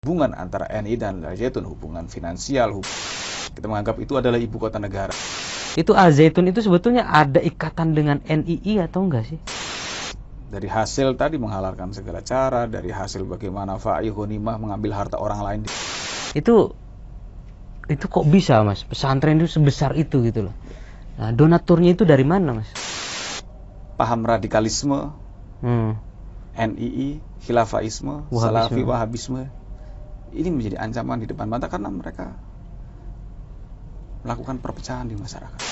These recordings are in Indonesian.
Hubungan antara NI dan Al Zaitun, hubungan finansial, kita menganggap itu adalah ibu kota negara. Itu Al Zaitun itu sebetulnya ada ikatan dengan NII atau enggak sih? Dari hasil tadi menghalalkan segala cara, dari hasil bagaimana fa'i ghanimah mengambil harta orang lain. Itu kok bisa, Mas? Pesantren itu sebesar itu gitu loh. Nah, donaturnya itu dari mana, Mas? Paham radikalisme, NII, khilafaisme, salafi, wahabisme, ini menjadi ancaman di depan mata karena mereka melakukan perpecahan di masyarakat.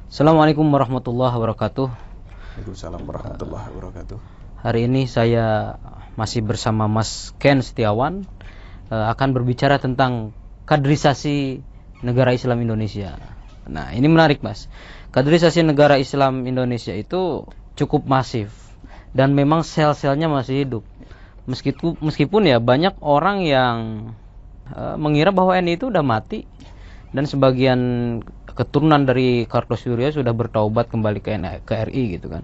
Assalamualaikum warahmatullahi wabarakatuh. Waalaikumsalam warahmatullahi wabarakatuh. Hari ini saya masih bersama Mas Ken Setiawan, akan berbicara tentang kaderisasi negara Islam Indonesia. Nah, ini menarik, Mas. Kaderisasi negara Islam Indonesia itu cukup masif dan memang sel-selnya masih hidup. Meskipun ya banyak orang yang mengira bahwa NI itu udah mati dan sebagian keturunan dari Kartosuryo sudah bertaubat kembali ke RI gitu kan.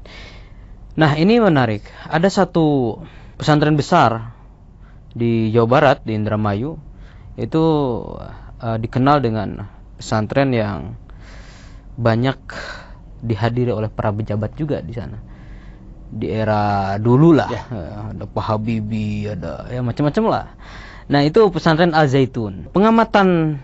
Nah, ini menarik. Ada satu pesantren besar di Jawa Barat, di Indramayu, itu dikenal dengan pesantren yang banyak dihadiri oleh para pejabat juga di sana. Di era dulu lah, ada Pak Habibie, ada ya macam-macam lah. Nah, itu pesantren Al Zaitun. Pengamatan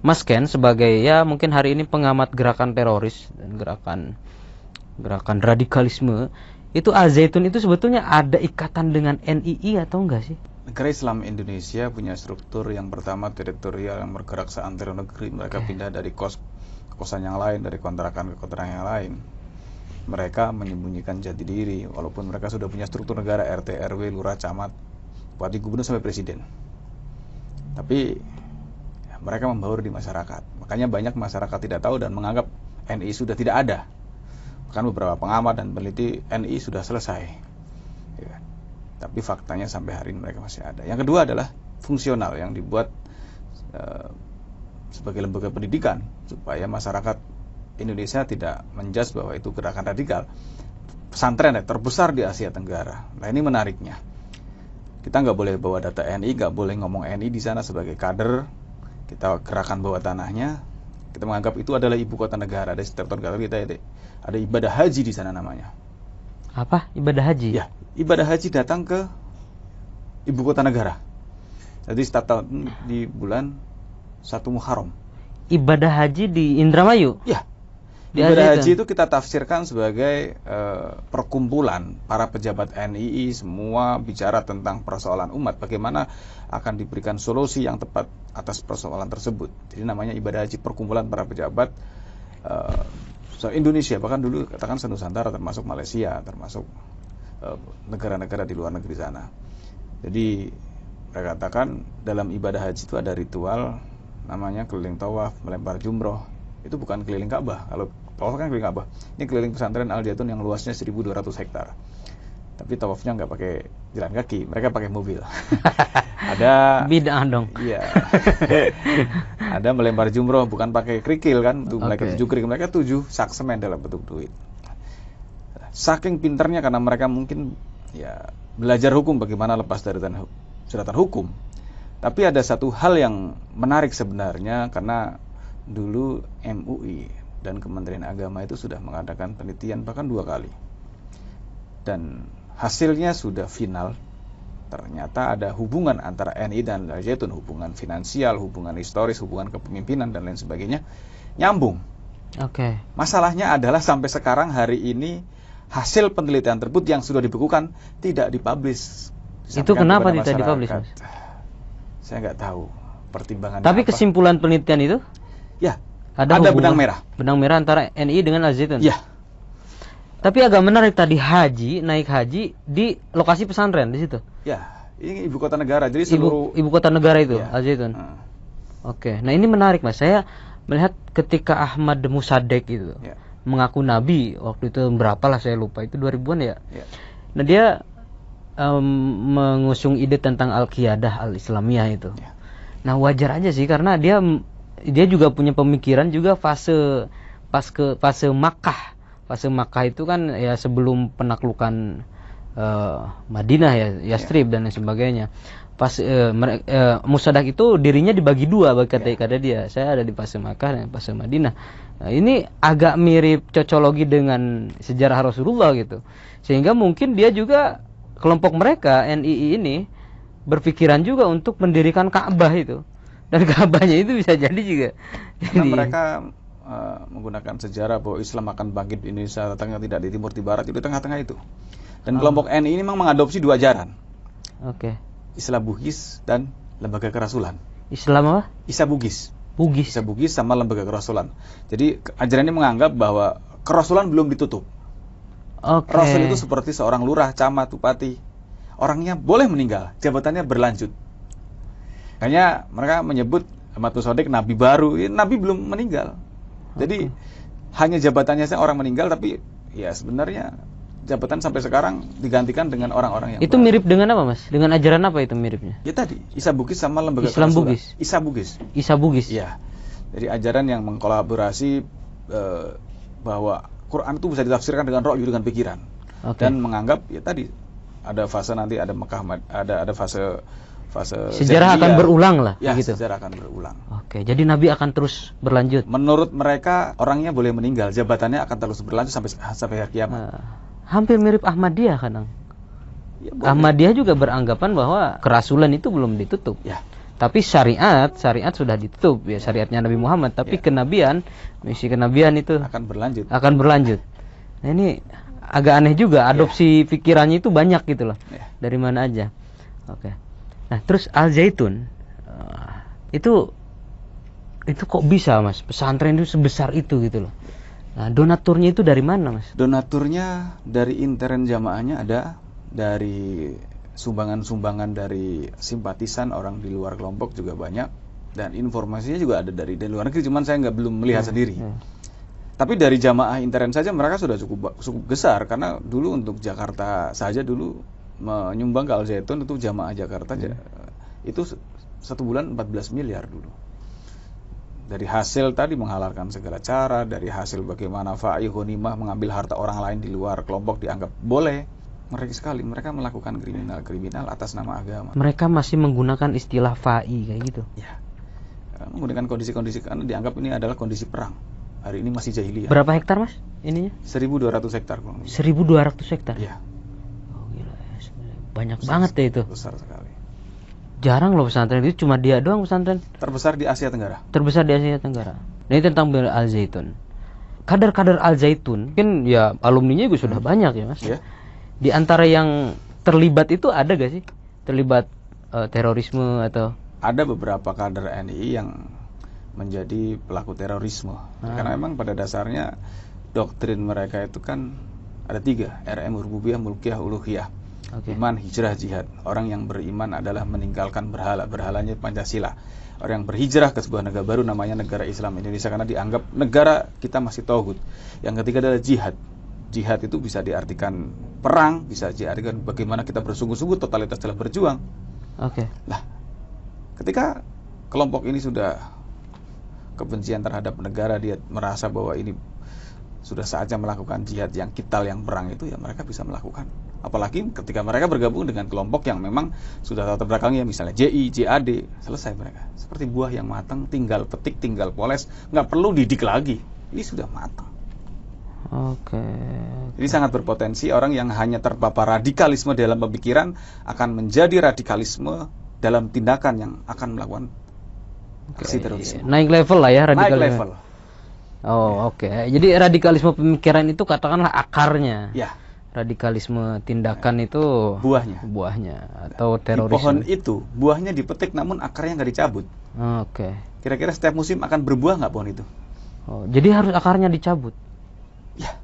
Mas Ken sebagai ya mungkin hari ini pengamat gerakan teroris dan gerakan radikalisme, itu Al Zaitun itu sebetulnya ada ikatan dengan NII atau enggak sih? Negara Islam Indonesia punya struktur yang pertama teritorial yang bergerak seantero negeri. Mereka pindah dari kos ke kosan yang lain, dari kontrakan ke kontrakan yang lain. Mereka menyembunyikan jati diri walaupun mereka sudah punya struktur negara, RT, RW, lurah, camat, bupati, gubernur sampai presiden. Tapi mereka membaur di masyarakat. Makanya banyak masyarakat tidak tahu dan menganggap NI sudah tidak ada. Bahkan beberapa pengamat dan peneliti NI sudah selesai. Ya. Tapi faktanya sampai hari ini mereka masih ada. Yang kedua adalah fungsional yang dibuat sebagai lembaga pendidikan supaya masyarakat Indonesia tidak menjudge bahwa itu gerakan radikal. Pesantren terbesar di Asia Tenggara. Nah, ini menariknya. Kita nggak boleh bawa data NI, nggak boleh ngomong NI di sana sebagai kader. Kita gerakan bawah tanahnya. Kita menganggap itu adalah ibu kota negara. Ada setiap tahun kita ada ibadah haji di sana namanya. Apa? Ibadah haji? Ya, ibadah haji datang ke ibu kota negara. Jadi setiap tahun di bulan 1 Muharram. Ibadah haji di Indramayu? Ya. Ibadah haji itu kita tafsirkan sebagai perkumpulan para pejabat NII, semua bicara tentang persoalan umat, bagaimana akan diberikan solusi yang tepat atas persoalan tersebut. Jadi namanya ibadah haji, perkumpulan para pejabat Indonesia, bahkan dulu katakan senusantara, termasuk Malaysia, termasuk negara-negara di luar negeri sana. Jadi mereka katakan dalam ibadah haji itu ada ritual namanya keliling tawaf, melempar jumroh. Itu bukan keliling Ka'bah. Kalau tawaf kan keliling Ka'bah. Ini keliling pesantren Al Zaitun yang luasnya 1.200 hektar. Tapi tawafnya nggak pakai jalan kaki, mereka pakai mobil. Ada bid'ah dong. Iya. Ada melempar jumroh bukan pakai kerikil kan, untuk mereka 7 kerikil, mereka 7 sak semen dalam bentuk duit. Saking pintarnya karena mereka mungkin ya belajar hukum, bagaimana lepas dari jeratan hukum. Tapi ada satu hal yang menarik sebenarnya, karena dulu MUI dan Kementerian Agama itu sudah mengadakan penelitian bahkan 2 kali. Dan hasilnya sudah final. Ternyata ada hubungan antara NI dan Al Zaitun, hubungan finansial, hubungan historis, hubungan kepemimpinan dan lain sebagainya, nyambung. Masalahnya adalah sampai sekarang hari ini hasil penelitian tersebut yang sudah dibekukan tidak dipublish. Itu kenapa tidak dipublish, Mas? Saya nggak tahu pertimbangannya. Tapi kesimpulan penelitian itu? Ya, ada benang merah. Benang merah antara NI dengan Al Zaitun. Ya. Tapi agak menarik tadi naik haji di lokasi pesantren di situ. Ya, ini ibu kota negara. Jadi seluruh ibu kota negara itu, ya. Al Zaitun. Nah ini menarik, Mas. Saya melihat ketika Ahmad Musaddiq itu mengaku nabi waktu itu, berapa lah saya lupa, itu 2000-an ya. Nah dia mengusung ide tentang al-qiyadah al-islamiyah itu. Ya. Nah, wajar aja sih karena dia juga punya pemikiran juga fase Makkah. Fase Makkah itu kan ya sebelum penaklukan Madinah ya, Yastrib dan lain sebagainya. Musadak itu dirinya dibagi dua kata dia. Saya ada di fase Makkah dan fase Madinah. Nah, ini agak mirip cocologi dengan sejarah Rasulullah gitu. Sehingga mungkin dia juga kelompok mereka NII ini berpikiran juga untuk mendirikan Ka'bah itu. Dan Ka'bahnya itu bisa jadi juga. Karena mereka menggunakan sejarah bahwa Islam akan bangkit di Indonesia, datangnya tidak di timur di barat, itu di tengah-tengah itu. Dan kelompok NII ini memang mengadopsi dua ajaran. Oke. Islam Bugis dan lembaga kerasulan. Islam apa? Isa Bugis. Bugis. Isa Bugis sama lembaga kerasulan. Jadi ajaran ini menganggap bahwa kerasulan belum ditutup. Oke. Rasul itu seperti seorang lurah, camat, bupati. Orangnya boleh meninggal, jabatannya berlanjut. Hanya mereka menyebut Ahmad Musadik nabi baru. Nabi belum meninggal. Jadi hanya jabatannya saja orang meninggal, tapi ya sebenarnya jabatan sampai sekarang digantikan dengan orang-orang yang itu baru. Mirip dengan apa, Mas? Dengan ajaran apa itu miripnya? Ya tadi, Isa Bugis sama lembaga Islam kerasulan. Bugis. Isa Bugis. Isa Bugis. Iya. Jadi ajaran yang mengkolaborasi bahwa Quran itu bisa ditafsirkan dengan roh, dengan pikiran. Dan menganggap ya tadi ada fase nanti ada Mekah, ada fase sejarah akan berulang lah, ya, gitu. Sejarah akan berulang. Oke, jadi Nabi akan terus berlanjut. Menurut mereka orangnya boleh meninggal, jabatannya akan terus berlanjut sampai hari kiamat. Hampir mirip Ahmadiyah kadang. Ya, Ahmadiyah juga beranggapan bahwa kerasulan itu belum ditutup. Ya. Tapi syariat sudah ditutup ya, syariatnya Nabi Muhammad. Tapi kenabian, misi kenabian itu akan berlanjut. Nah, ini agak aneh juga, adopsi pikirannya itu banyak gitu loh. Dari mana aja. Oke. Nah, terus Al Zaitun itu kok bisa, Mas? Pesantren itu sebesar itu gitu loh. Nah, donaturnya itu dari mana, Mas? Donaturnya dari intern jamaahnya ada, dari sumbangan-sumbangan dari simpatisan orang di luar kelompok juga banyak, dan informasinya juga ada dari luar negeri, cuman saya belum melihat sendiri. Tapi dari jamaah intern saja mereka sudah cukup besar, karena dulu untuk Jakarta saja dulu menyumbang ke Al Zaitun itu jamaah Jakarta itu satu bulan 14 miliar dulu. Dari hasil tadi menghalalkan segala cara, dari hasil bagaimana fa'i ghanimah mengambil harta orang lain di luar kelompok dianggap boleh. Mereka melakukan kriminal atas nama agama. Mereka masih menggunakan istilah fa'i kayak gitu. Ya. Menggunakan kondisi-kondisi karena dianggap ini adalah kondisi perang. Hari ini masih jahiliyah. Berapa hektar, Mas? Ininya? 1.200 hektar. 1.200 hektar. Iya. Banyak banget ya itu. Besar sekali. Jarang loh pesantren itu, cuma dia doang pesantren. Terbesar di Asia Tenggara. Nah, ini tentang Al Zaitun. Kadar Al Zaitun, mungkin ya alumninya juga sudah banyak ya, Mas. Iya. Di antara yang terlibat itu ada gak sih? Terlibat terorisme atau? Ada beberapa kader NII yang menjadi pelaku terorisme. Karena memang pada dasarnya doktrin mereka itu kan ada 3, RM, Rububiyah, Mulkiyah, Uluhiyah. Iman, hijrah, jihad. Orang yang beriman adalah meninggalkan berhalanya Pancasila. Orang yang berhijrah ke sebuah negara baru namanya negara Islam Indonesia, karena dianggap negara kita masih tauhid. Yang ketiga adalah jihad. Jihad itu bisa diartikan perang, bisa diartikan bagaimana kita bersungguh-sungguh totalitas dalam berjuang. Nah, ketika kelompok ini sudah kebencian terhadap negara, dia merasa bahwa ini sudah saatnya melakukan jihad yang kital, yang perang itu, ya mereka bisa melakukan. Apalagi ketika mereka bergabung dengan kelompok yang memang sudah latar belakangnya, misalnya JI, JAD, selesai mereka. Seperti buah yang matang, tinggal petik, tinggal poles, nggak perlu didik lagi. Ini sudah matang. Jadi sangat berpotensi orang yang hanya terpapar radikalisme dalam pemikiran akan menjadi radikalisme dalam tindakan yang akan melakukan aksi terorisme. Naik level lah ya radikalisme. Naik level. Jadi radikalisme pemikiran itu katakanlah akarnya. Ya. Radikalisme tindakan itu buahnya atau terorisme. Di pohon itu buahnya dipetik namun akarnya nggak dicabut. Kira-kira setiap musim akan berbuah nggak pohon itu? Jadi harus akarnya dicabut. Ya.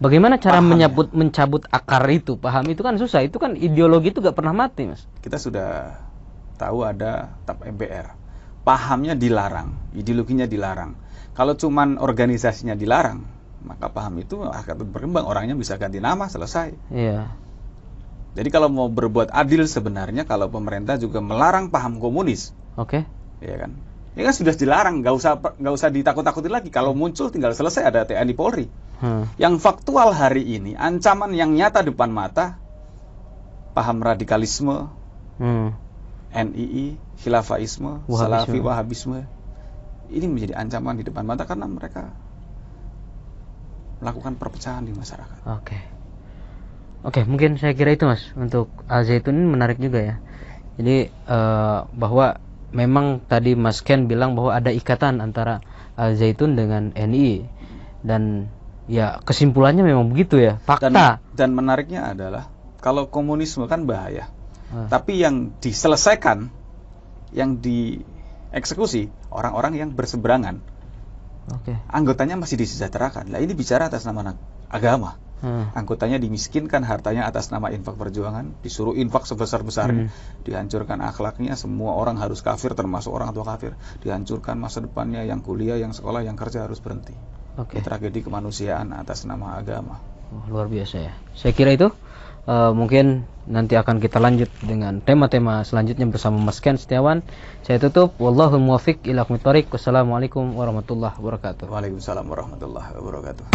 Bagaimana cara mencabut akar itu? Paham itu kan susah. Itu kan ideologi itu nggak pernah mati, Mas. Kita sudah tahu ada TAP MPR. Pahamnya dilarang, ideologinya dilarang. Kalau cuman organisasinya dilarang, maka paham itu akan berkembang, orangnya bisa ganti nama, selesai. Iya. Jadi kalau mau berbuat adil sebenarnya kalau pemerintah juga melarang paham komunis, Oke. ya kan? Ini kan sudah dilarang, nggak usah ditakut-takutin lagi. Kalau muncul tinggal selesai ada TNI Polri. Yang faktual hari ini, ancaman yang nyata depan mata, paham radikalisme, NII, khilafaisme, salafi, wahabisme, ini menjadi ancaman di depan mata karena mereka melakukan perpecahan di masyarakat. Oke, mungkin saya kira itu Mas untuk Al Zaitun ini menarik juga ya. Jadi bahwa memang tadi Mas Ken bilang bahwa ada ikatan antara Al Zaitun dengan NII dan ya kesimpulannya memang begitu ya, fakta. Dan menariknya adalah kalau komunisme kan bahaya, tapi yang diselesaikan, yang dieksekusi orang-orang yang berseberangan. Anggotanya masih disejahterakan. Nah ini bicara atas nama agama. Anggotanya dimiskinkan, hartanya atas nama infak perjuangan, disuruh infak sebesar-besarnya, dihancurkan akhlaknya, semua orang harus kafir termasuk orang tua kafir, dihancurkan masa depannya, yang kuliah, yang sekolah, yang kerja harus berhenti. Tragedi kemanusiaan atas nama agama. Luar biasa ya. Saya kira itu mungkin nanti akan kita lanjut dengan tema-tema selanjutnya bersama Mas Ken Setiawan. Saya tutup. Wallahul muwaffiq ila aqwamit thoriq. Wassalamualaikum warahmatullahi wabarakatuh. Waalaikumsalam warahmatullahi wabarakatuh.